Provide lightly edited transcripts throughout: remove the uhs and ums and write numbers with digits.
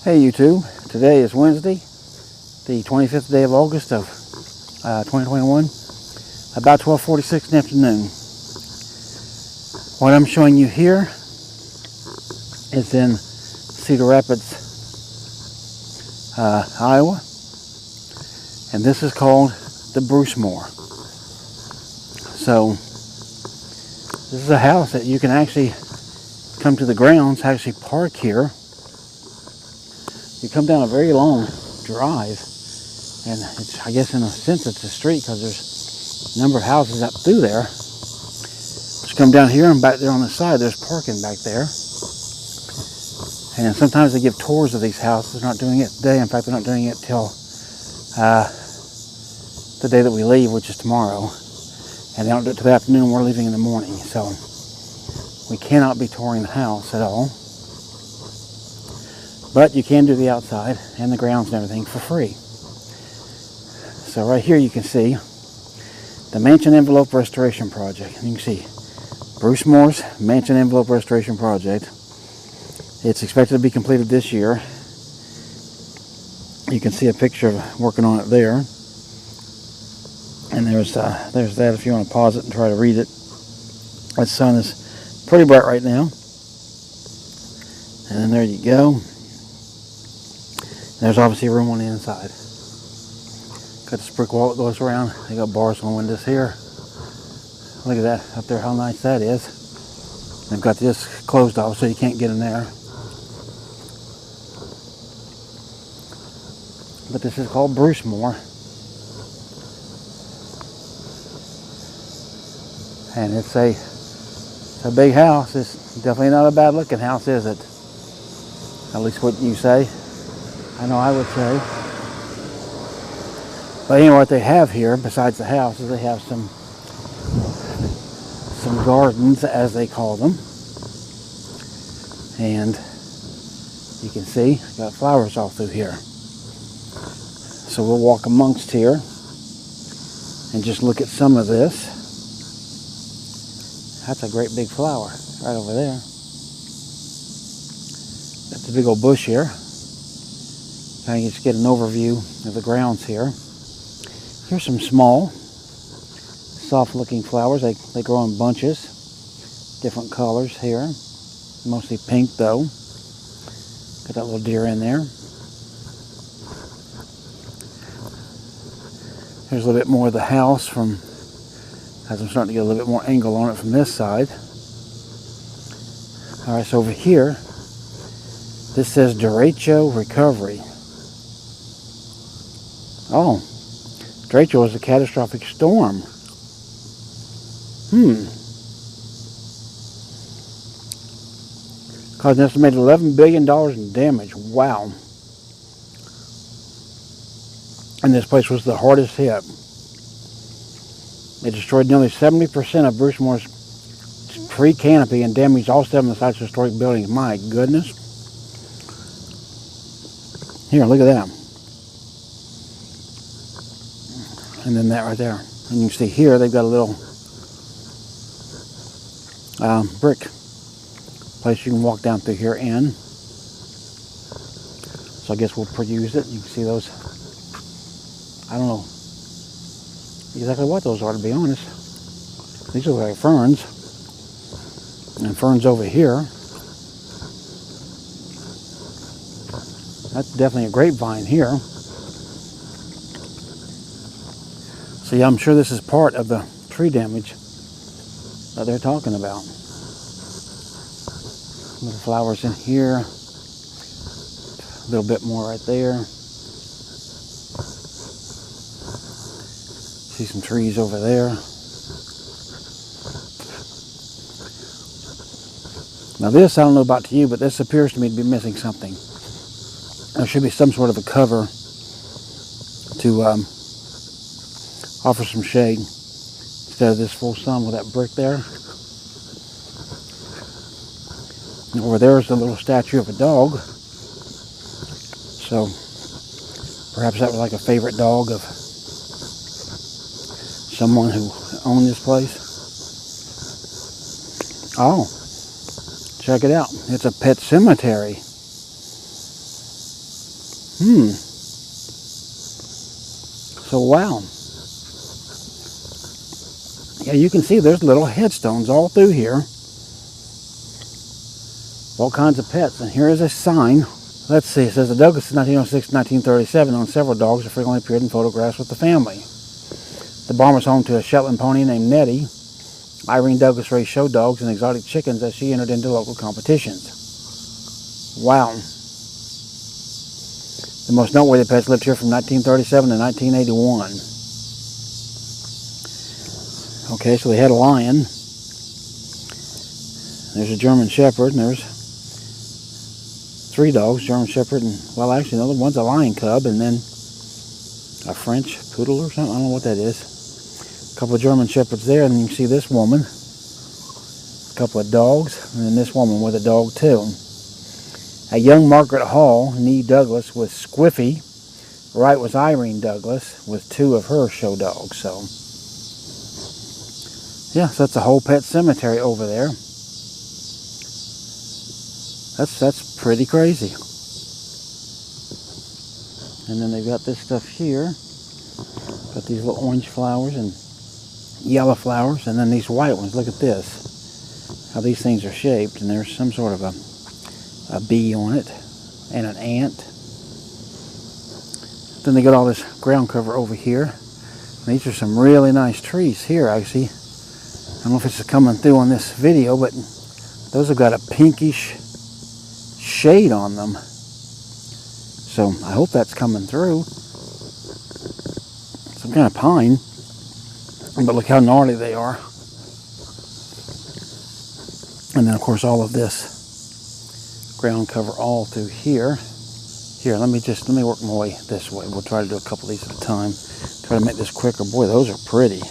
Hey YouTube, today is Wednesday, the 25th day of August of 2021, about 12:46 in the afternoon. What I'm showing you here is in Cedar Rapids, Iowa, and this is called the Brucemore. So this is a house that you can actually come to the grounds, actually park here. You come down a very long drive, and it's, I guess in a sense it's a street because there's a number of houses up through there. Just come down here, and back there on the side there's parking back there. And sometimes they give tours of these houses. They're not doing it today. In fact, they're not doing it till the day that we leave, which is tomorrow. And they don't do it till the afternoon. We're leaving in the morning, so we cannot be touring the house at all. But you can do the outside and the grounds and everything for free. So right here you can see the Mansion Envelope Restoration Project. And you can see Brucemore's Mansion Envelope Restoration Project. It's expected to be completed this year. You can see a picture of working on it there. And there's that if you want to pause it and try to read it. The sun is pretty bright right now. And then there you go. There's obviously room on the inside. Got this brick wall that goes around. They got bars on windows here. Look at that up there, how nice that is. They've got this closed off so you can't get in there. But this is called Brucemore. And it's a big house. It's definitely not a bad looking house, is it? At least what you say. I know I would say. But anyway, what they have here, besides the house, is they have some gardens, as they call them. And you can see, got flowers all through here. So we'll walk amongst here and just look at some of this. That's a great big flower right over there. That's a big old bush here. Kind of just get an overview of the grounds here. Here's some small, soft-looking flowers. They grow in bunches, different colors here. Mostly pink, though. Got that little deer in there. Here's a little bit more of the house from, as I'm starting to get a little bit more angle on it from this side. All right, so over here, this says derecho recovery. Oh, derecho is a catastrophic storm. Caused an estimated $11 billion in damage. Wow. And this place was the hardest hit. It destroyed nearly 70% of Brucemore's tree canopy and damaged all 7 of the site's historic buildings. My goodness. Here, look at that. And then that right there. And you can see here they've got a little brick place you can walk down through here in. So I guess we'll peruse it. You can see those. I don't know exactly what those are, to be honest. These look like ferns. And ferns over here. That's definitely a grapevine here. So yeah, I'm sure this is part of the tree damage that they're talking about. Little flowers in here. A little bit more right there. See some trees over there. Now this, I don't know about to you, but this appears to me to be missing something. There should be some sort of a cover to offer some shade instead of this full sun with that brick there. And over there is a little statue of a dog. So perhaps that was like a favorite dog of someone who owned this place. Oh, check it out. It's a pet cemetery. So wow. Yeah, you can see there's little headstones all through here. All kinds of pets. And here is a sign. Let's see, it says the Douglas is 1906 to 1937 owned several dogs that frequently appeared in photographs with the family. The barn was home to a Shetland pony named Nettie. Irene Douglas raised show dogs and exotic chickens as she entered into local competitions. Wow. The most noteworthy pets lived here from 1937 to 1981. Okay, so they had a lion. There's a German Shepherd, and there's 3 dogs, German Shepherd, and, well, actually, another one's a lion cub, and then a French poodle or something. I don't know what that is. A couple of German Shepherds there, and then you can see this woman. A couple of dogs, and then this woman with a dog, too. A young Margaret Hall, nee Douglas, with Squiffy. Right was Irene Douglas, with 2 of her show dogs, so... yeah, so that's a whole pet cemetery over there. That's pretty crazy. And then they've got this stuff here. Got these little orange flowers and yellow flowers, and then these white ones. Look at this. How these things are shaped, and there's some sort of a bee on it, and an ant. Then they got all this ground cover over here. And these are some really nice trees here, actually. I don't know if it's coming through on this video, but those have got a pinkish shade on them. So I hope that's coming through. Some kind of pine. But look how gnarly they are. And then of course all of this ground cover all through here. Here, let me work my way this way. We'll try to do a couple of these at a time. Try to make this quicker. Boy, those are pretty.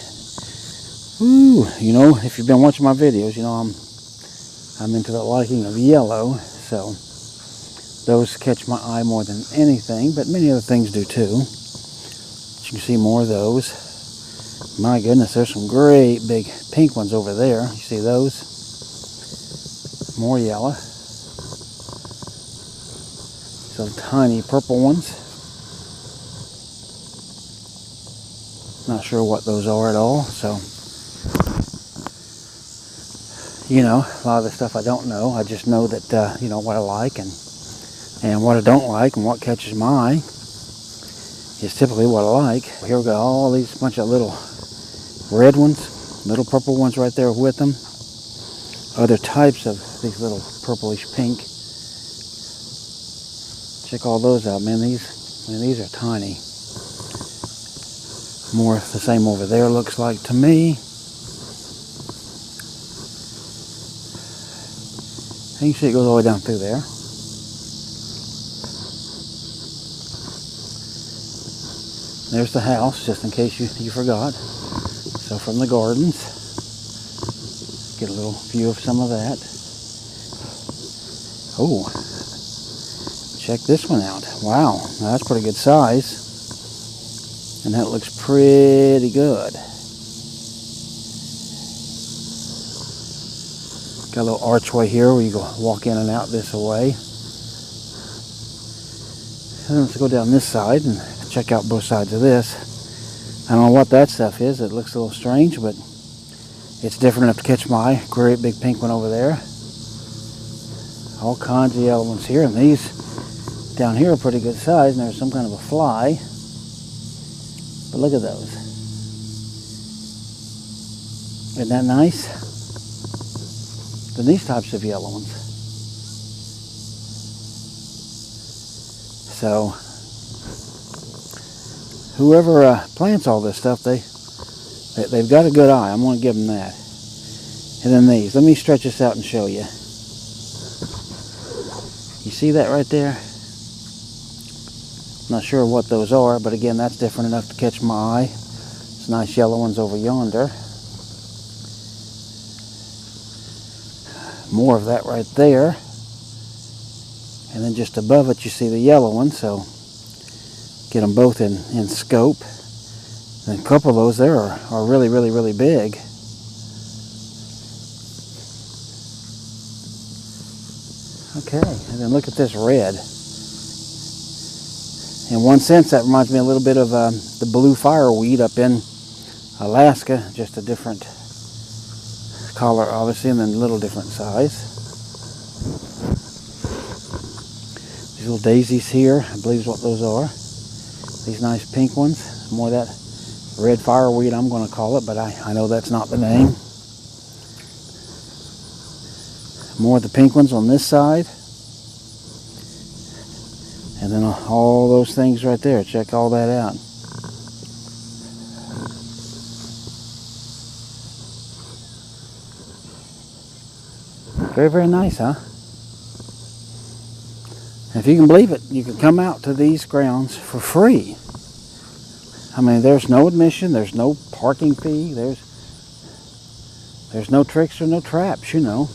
Ooh, you know, if you've been watching my videos, you know I'm into the liking of yellow, so those catch my eye more than anything, but many other things do too. You can see more of those. My goodness, there's some great big pink ones over there. You see those? More yellow. Some tiny purple ones. Not sure what those are at all, so... you know, a lot of the stuff I don't know. I just know that, you know, what I like and what I don't like, and what catches my eye is typically what I like. Here we got all these bunch of little red ones, little purple ones right there with them. Other types of these little purplish pink. Check all those out, man. These are tiny. More the same over there, looks like to me. You can see it goes all the way down through there. There's the house, just in case you forgot. So from the gardens, get a little view of some of that. Oh, check this one out. Wow, now that's pretty good size. And that looks pretty good. Got a little archway here where you go walk in and out this way. And let's go down this side and check out both sides of this. I don't know what that stuff is. It looks a little strange, but it's different enough to catch my eye. Great big pink one over there. All kinds of yellow ones here, and these down here are pretty good size, and there's some kind of a fly. But look at those. Isn't that nice? Then these types of yellow ones. So whoever plants all this stuff, they've got a good eye. I'm going to give them that. And then these. Let me stretch this out and show you. You see that right there? Not sure what those are, but again, that's different enough to catch my eye. It's nice yellow ones over yonder. More of that right there. And then just above it you see the yellow one, so get them both in scope. And a couple of those there are really, really, really big. Okay, and then look at this red. In one sense, that reminds me a little bit of the blue fireweed up in Alaska, just a different color, obviously, and then a little different size. These little daisies here, I believe is what those are. These nice pink ones, more of that red fireweed I'm going to call it, but I know that's not the name. More of the pink ones on this side. And then all those things right there. Check all that out. Very, very nice, huh? And if you can believe it, you can come out to these grounds for free. I mean, there's no admission, there's no parking fee, there's no tricks or no traps, you know.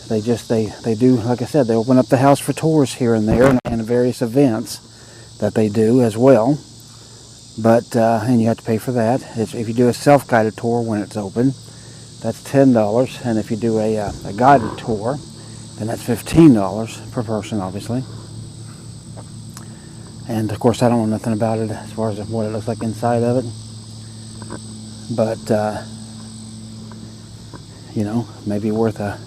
They do, like I said, they open up the house for tours here and there and various events that they do as well. But, and you have to pay for that. If you do a self-guided tour when it's open, that's $10. And if you do a guided tour, then that's $15 per person, obviously. And of course, I don't know nothing about it as far as what it looks like inside of it. But, you know, maybe worth a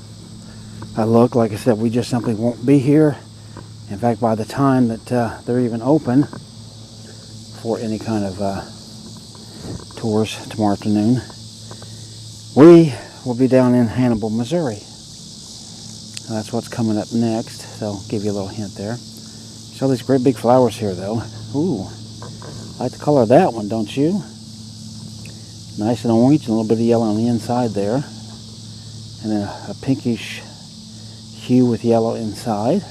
look. Like I said, we just simply won't be here. In fact, by the time that they're even open for any kind of tours tomorrow afternoon, we will be down in Hannibal, Missouri. And that's what's coming up next. So I'll give you a little hint there. See all these great big flowers here, though. Ooh, I like the color of that one, don't you? Nice and orange and a little bit of yellow on the inside there. And then a pinkish hue with yellow inside.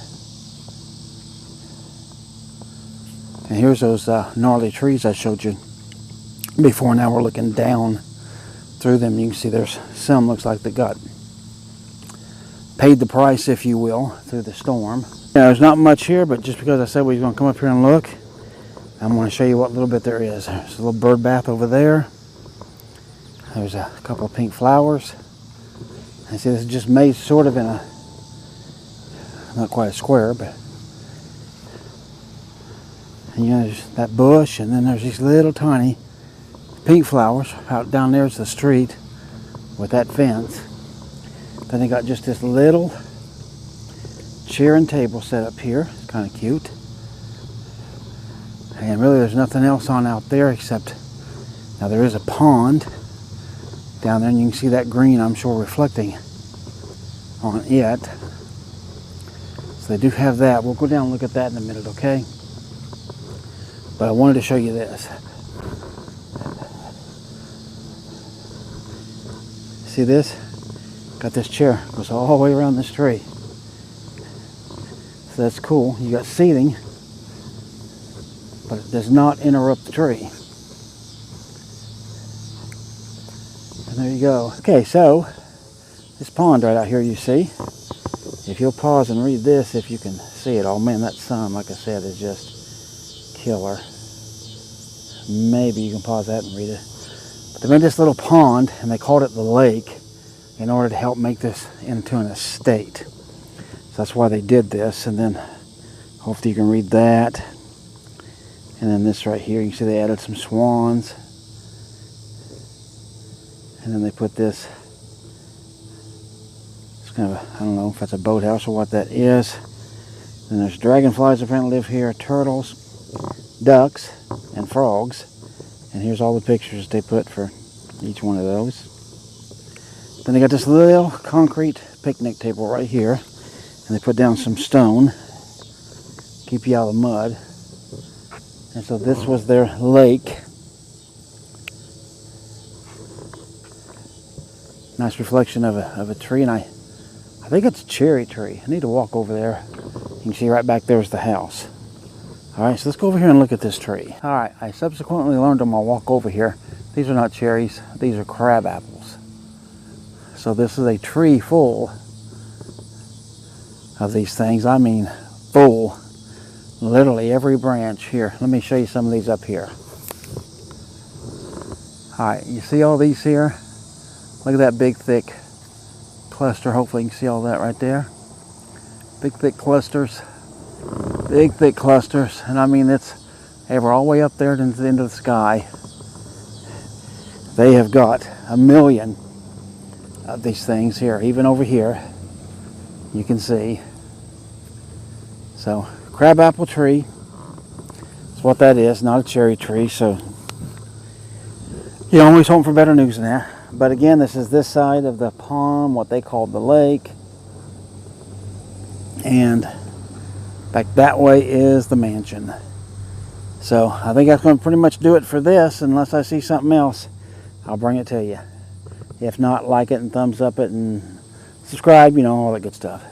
And here's those gnarly trees I showed you before. Now we're looking down through them. You can see there's some looks like they got paid the price, if you will, through the storm. Now, there's not much here, but just because I said we were going to come up here and look, I'm going to show you what little bit there is. There's a little bird bath over there. There's a couple of pink flowers. And see, this is just made sort of in a, not quite a square, but, and you know, there's that bush, and then there's these little tiny pink flowers. Out down there's the street with that fence. Then they got just this little chair and table set up here. It's kind of cute. And really there's nothing else on out there except, now there is a pond down there, and you can see that green, I'm sure, reflecting on it. So they do have that. We'll go down and look at that in a minute, okay? But I wanted to show you this. See this? Got this chair, goes all the way around this tree. So that's cool. You got seating, but it does not interrupt the tree. And there you go. Okay, so this pond right out here you see. If you'll pause and read this, if you can see it. Oh man, that sun, like I said, is just killer. Maybe you can pause that and read it. But they made this little pond, and they called it the lake, in order to help make this into an estate. So that's why they did this. And then hopefully you can read that. And then this right here, you can see they added some swans. And then they put this, it's kind of a, I don't know if that's a boathouse or what that is. Then there's dragonflies apparently live here, turtles, ducks, and frogs. And here's all the pictures they put for each one of those. Then they got this little concrete picnic table right here, and they put down some stone, keep you out of the mud. And so this was their lake. Nice reflection of a tree, and I think it's a cherry tree. I need to walk over there. You can see right back there is the house. All right, so let's go over here and look at this tree. All right, I subsequently learned on my walk over here, these are not cherries, these are crab apples. So this is a tree full of these things. I mean, full. Literally every branch here. Let me show you some of these up here. All right, you see all these here? Look at that big, thick cluster. Hopefully you can see all that right there. Big, thick clusters. Big, thick clusters. And I mean, hey, we're all the way up there to the end of the sky. They have got a million of these things here, even over here. You can see. So, crabapple tree. That's what that is, not a cherry tree. So, you always hope for better news than that. But again, this is this side of the pond, what they call the lake. And back that way is the mansion. So I think that's going to pretty much do it for this. Unless I see something else, I'll bring it to you. If not, like it and thumbs up it and subscribe, you know, all that good stuff.